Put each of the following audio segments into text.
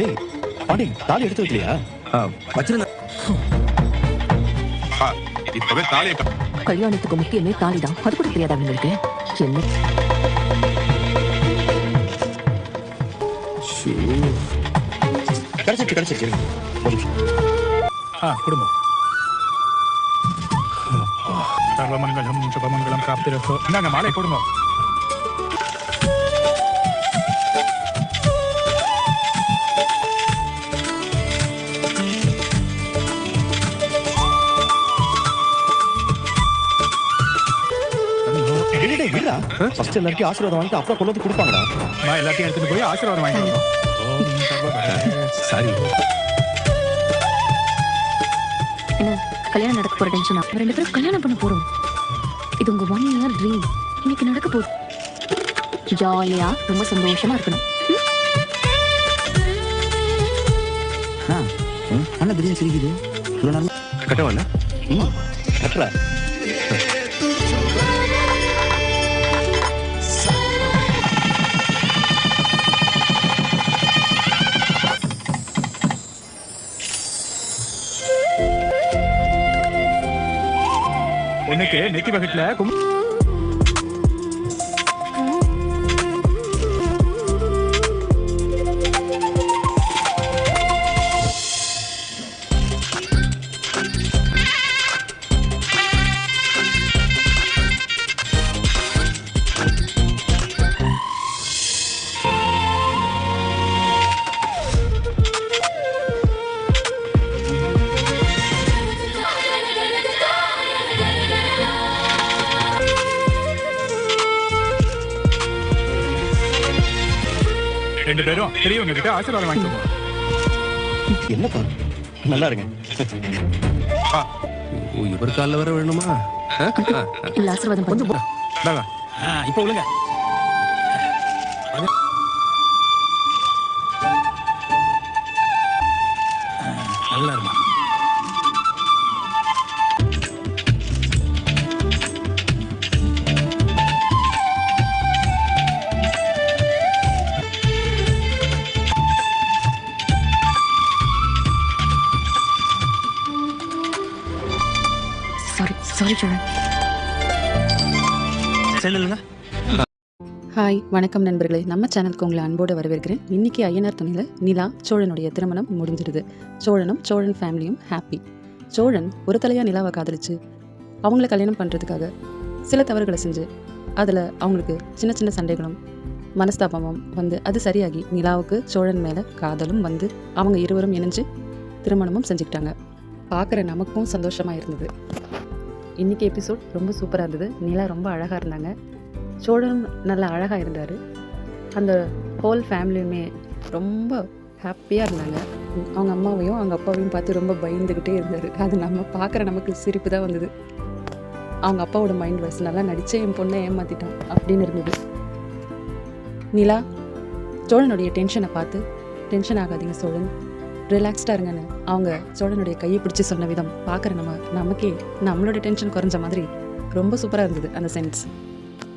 டேய் பாண்டி தாலி எடுத்து வைக்கலையா? வச்சிருந்த இப்பவே தாலியை கல்யாணத்துக்கு முக்கியமே தாலிதான். அது கூட தெரியாதா உங்களுக்கு? என்ன கிடைச்சிருச்சு ஒரு நிமிஷம். குடும்பம் சர்வமங்கலம் சுபமங்கலம் காப்திரோ. இந்தாங்க மாலை போடுங்க. ஃபர்ஸ்ட் எல்லாருக்கும் ஆசீர்வாதம் வாங்கிட்டு அப்புறம் கொண்டு வந்து கொடுப்பாங்கடா. எல்லாத்தையும் எடுத்துட்டு போய் ஆசீர்வாதம் வாங்கிக்கணும். சாரி. என்ன கல்யாணம் நடக்க போற டென்ஷனா? ரெண்டு பேரும் கல்யாணம் பண்ண போறோம். இது உங்க 1 year ட்ரீம். இன்னைக்கு நடக்க போகுது. ஜாலியா ரொம்ப சந்தோஷமா இருக்கணும். அண்ணா திடீர்னு சிரிக்குது. கட்டவாண்ணா? கட்டுறா. உனக்கு நெத்தி பக்கெட்ல ரெண்டு பேரும் பெரியவங்க கிட்ட ஆசீர்வாதம் வாங்கிக்கோங்க. என்னப்பா நல்லா இருங்க. இவர் காலில் வர வேணுமா? இல்ல ஆசீர்வாதம் பண்ணு. இப்போ விழுங்க. நல்லா இருமா. சாரி சரண். சேனலுங்க. ஹாய் வணக்கம் நண்பர்களே, நம்ம சேனலுக்கு உங்களை அன்போடு வரவேற்கிறேன். இன்றைக்கி ஐயனார் துணையில் நிலா சோழனுடைய திருமணம் முடிஞ்சிருது. சோழனும் சோழன் ஃபேமிலியும் ஹாப்பி. சோழன் ஒரு தலையாக நிலாவை காதலிச்சு அவங்கள கல்யாணம் பண்ணுறதுக்காக சில தவறுகளை செஞ்சு அதில் அவங்களுக்கு சின்ன சின்ன சண்டைகளும் மனஸ்தாபமும் வந்து அது சரியாகி நிலாவுக்கு சோழன் மேலே காதலும் வந்து அவங்க இருவரும் இணைஞ்சு திருமணமும் செஞ்சுக்கிட்டாங்க. பார்க்குற நமக்கும் சந்தோஷமாக இருந்தது. இன்றைக்கி எபிசோட் ரொம்ப சூப்பராக இருந்தது. நிலா ரொம்ப அழகாக இருந்தாங்க, சோழனும் நல்லா அழகாக இருந்தார். அந்த ஹோல் ஃபேமிலியுமே ரொம்ப ஹாப்பியாக இருந்தாங்க. அவங்க அம்மாவையும் அவங்க அப்பாவையும் பார்த்து ரொம்ப பயந்துக்கிட்டே இருந்தார். அது நம்ம பார்க்குற நமக்கு சிரிப்பு தான் வந்தது. அவங்க அப்பாவோட மைண்ட் வாய்ஸ் நல்லா நடித்தே என் பொண்ணை ஏமாற்றிட்டான் அப்படின்னு இருந்தது. நிலா சோழனுடைய டென்ஷனை பார்த்து டென்ஷன் ஆகாதீங்க சோழன், ரிலாக்ஸ்டாக இருங்கன்னு அவங்க சோழனுடைய கையை பிடிச்சி சொன்ன விதம் பார்க்குற நமக்கே நம்மளோட டென்ஷன் குறைஞ்ச மாதிரி ரொம்ப சூப்பராக இருந்தது அந்த சென்ஸ்.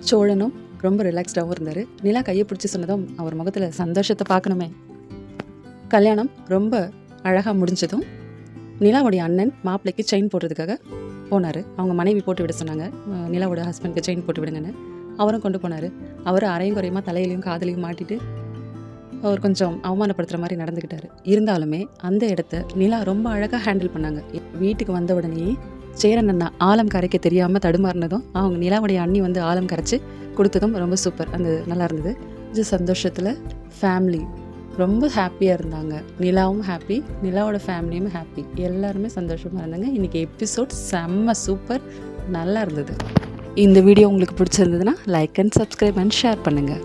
சோழனும் ரொம்ப ரிலாக்ஸ்டாகவும் இருந்தார். நிலா கையை பிடிச்சி சொன்னதும் அவர் முகத்தில் சந்தோஷத்தை பார்க்கணுமே. கல்யாணம் ரொம்ப அழகாக முடிஞ்சதும் நிலாவுடைய அண்ணன் மாப்பிள்ளைக்கு செயின் போடுறதுக்காக போனார். அவங்க மனைவி போட்டு விட சொன்னாங்க, நிலாவோட ஹஸ்பண்டுக்கு செயின் போட்டு விடுங்கன்னு. அவரும் கொண்டு போனார். அவர் அரையும் குறையுமா தலையிலையும் காதலையும் மாட்டிட்டு அவர் கொஞ்சம் அவமானப்படுத்துகிற மாதிரி நடந்துக்கிட்டாரு. இருந்தாலுமே அந்த இடத்த நிலா ரொம்ப அழகாக ஹேண்டில் பண்ணாங்க. வீட்டுக்கு வந்த உடனே சேரன் அண்ணா ஆழம் கரைக்க தெரியாமல் தடுமாறினதும் அவங்க நிலாவுடைய அண்ணி வந்து ஆழம் கரைச்சி கொடுத்ததும் ரொம்ப சூப்பர். அந்த நல்லா இருந்தது. இது சந்தோஷத்தில் ஃபேமிலி ரொம்ப ஹாப்பியாக இருந்தாங்க. நிலாவும் ஹாப்பி, நிலாவோட ஃபேமிலியும் ஹாப்பி, எல்லாருமே சந்தோஷமாக இருந்தாங்க. இன்றைக்கி எபிசோட் செம்ம சூப்பர், நல்லா இருந்தது. இந்த வீடியோ உங்களுக்கு பிடிச்சிருந்ததுன்னா like and subscribe and share பண்ணுங்கள்.